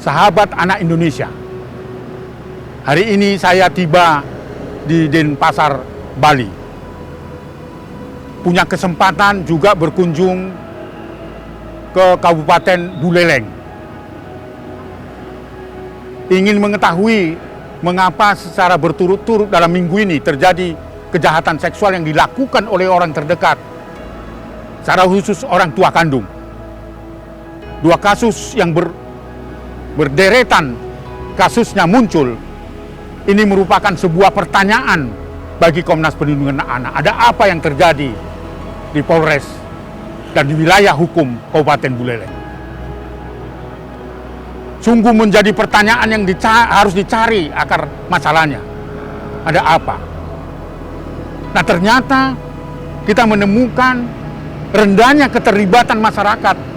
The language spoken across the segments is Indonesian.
sahabat anak Indonesia. Hari ini saya tiba di Denpasar, Bali. Punya kesempatan juga berkunjung ke Kabupaten Buleleng. Ingin mengetahui mengapa secara berturut-turut dalam minggu ini terjadi kejahatan seksual yang dilakukan oleh orang terdekat, secara khusus orang tua kandung. Dua kasus yang berderetan kasusnya muncul. Ini merupakan sebuah pertanyaan bagi Komnas Perlindungan Anak. Ada apa yang terjadi di Polres dan di wilayah hukum Kabupaten Buleleng? Sungguh menjadi pertanyaan yang harus dicari akar masalahnya. Ada apa? Nah, ternyata kita menemukan rendahnya keterlibatan masyarakat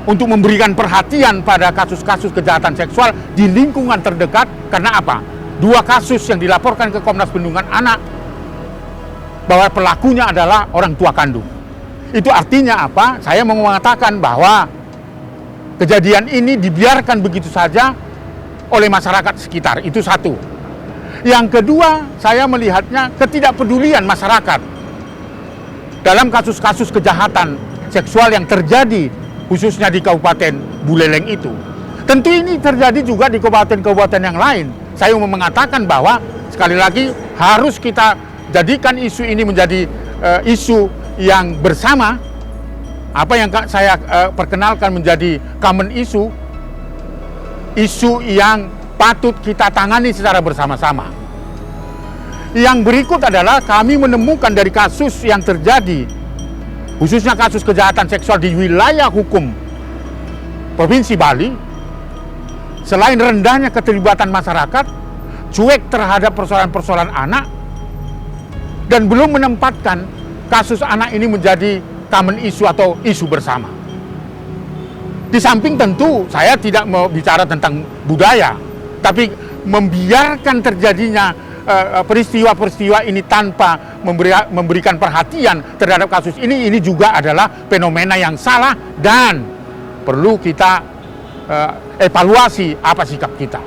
untuk memberikan perhatian pada kasus-kasus kejahatan seksual di lingkungan terdekat. Karena apa? Dua kasus yang dilaporkan ke Komnas Perlindungan Anak bahwa pelakunya adalah orang tua kandung. Itu artinya apa? Saya mau mengatakan bahwa kejadian ini dibiarkan begitu saja oleh masyarakat sekitar. Itu satu. Yang kedua, saya melihatnya ketidakpedulian masyarakat dalam kasus-kasus kejahatan seksual yang terjadi khususnya di Kabupaten Buleleng itu. Tentu ini terjadi juga di kabupaten-kabupaten yang lain. Saya mau mengatakan bahwa sekali lagi harus kita jadikan isu ini menjadi isu yang bersama. Apa yang saya perkenalkan menjadi common issue, isu yang patut kita tangani secara bersama-sama. Yang berikut adalah kami menemukan dari kasus yang terjadi, khususnya kasus kejahatan seksual di wilayah hukum Provinsi Bali, selain rendahnya keterlibatan masyarakat, cuek terhadap persoalan-persoalan anak, dan belum menempatkan kasus anak ini menjadi common issue atau isu bersama. Di samping tentu saya tidak mau bicara tentang budaya, tapi membiarkan terjadinya peristiwa-peristiwa ini tanpa memberikan perhatian terhadap kasus ini juga adalah fenomena yang salah dan perlu kita evaluasi apa sikap kita.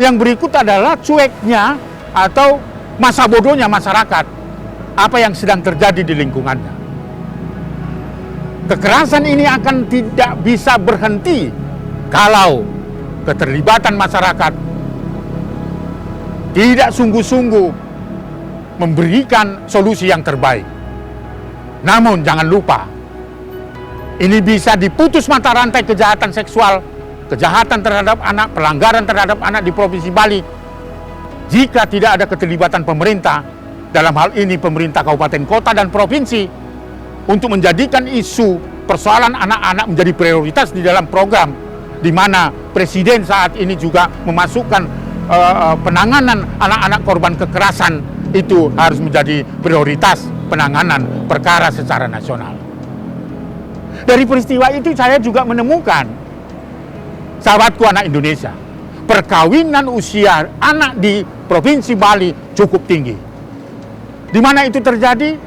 Yang berikut adalah cueknya atau masa bodohnya masyarakat apa yang sedang terjadi di lingkungannya. Kekerasan ini akan tidak bisa berhenti kalau keterlibatan masyarakat tidak sungguh-sungguh memberikan solusi yang terbaik. Namun jangan lupa, ini bisa diputus mata rantai kejahatan seksual, kejahatan terhadap anak, pelanggaran terhadap anak di Provinsi Bali jika tidak ada keterlibatan pemerintah, dalam hal ini pemerintah kabupaten, kota, dan provinsi, untuk menjadikan isu persoalan anak-anak menjadi prioritas di dalam program, di mana Presiden saat ini juga memasukkan penanganan anak-anak korban kekerasan itu harus menjadi prioritas penanganan perkara secara nasional. Dari peristiwa itu saya juga menemukan, sahabatku anak Indonesia, perkawinan usia anak di Provinsi Bali cukup tinggi. Di mana itu terjadi?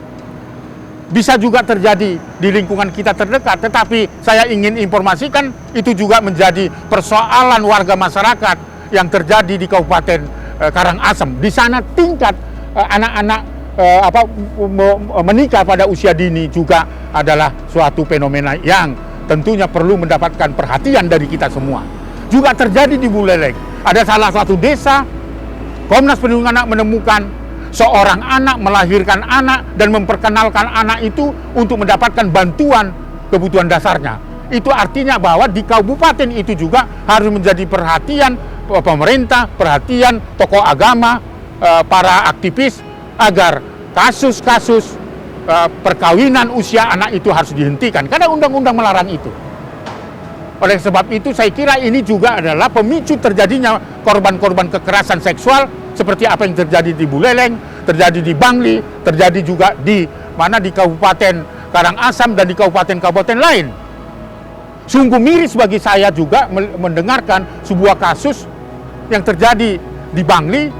Bisa juga terjadi di lingkungan kita terdekat, tetapi saya ingin informasikan itu juga menjadi persoalan warga masyarakat yang terjadi di Kabupaten Karangasem. Di sana tingkat anak-anak menikah pada usia dini juga adalah suatu fenomena yang tentunya perlu mendapatkan perhatian dari kita semua. Juga terjadi di Buleleng. Ada salah satu desa, Komnas Perlindungan Anak menemukan seorang anak melahirkan anak dan memperkenalkan anak itu untuk mendapatkan bantuan kebutuhan dasarnya. Itu artinya bahwa di kabupaten itu juga harus menjadi perhatian pemerintah, perhatian tokoh agama, para aktivis, agar kasus-kasus perkawinan usia anak itu harus dihentikan, karena undang-undang melarang itu. Oleh sebab itu saya kira ini juga adalah pemicu terjadinya korban-korban kekerasan seksual seperti apa yang terjadi di Buleleng, terjadi di Bangli, terjadi juga di Kabupaten Karangasem dan di kabupaten-kabupaten lain. Sungguh miris bagi saya juga mendengarkan sebuah kasus yang terjadi di Bangli,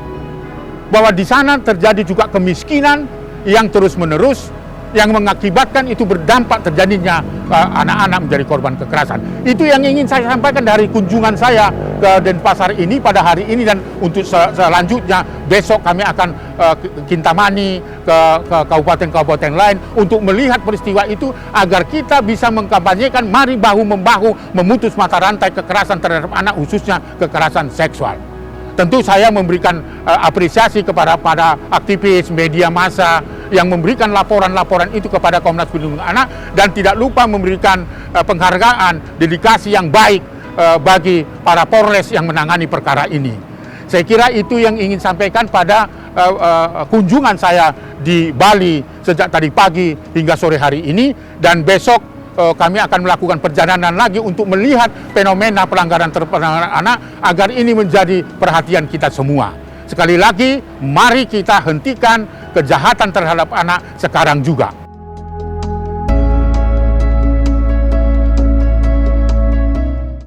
bahwa di sana terjadi juga kemiskinan yang terus-menerus yang mengakibatkan itu berdampak terjadinya anak-anak menjadi korban kekerasan. Itu yang ingin saya sampaikan dari kunjungan saya ke Denpasar ini pada hari ini, dan untuk selanjutnya besok kami akan ke Kintamani, ke kabupaten-kabupaten lain untuk melihat peristiwa itu agar kita bisa mengkampanyekan mari bahu-membahu memutus mata rantai kekerasan terhadap anak, khususnya kekerasan seksual. Tentu saya memberikan apresiasi kepada aktivis media massa yang memberikan laporan-laporan itu kepada Komnas Perlindungan Anak, dan tidak lupa memberikan penghargaan, dedikasi yang baik bagi para Polres yang menangani perkara ini. Saya kira itu yang ingin sampaikan pada kunjungan saya di Bali sejak tadi pagi hingga sore hari ini, dan besok kami akan melakukan perjalanan lagi untuk melihat fenomena pelanggaran terhadap anak agar ini menjadi perhatian kita semua. Sekali lagi, mari kita hentikan kejahatan terhadap anak sekarang juga.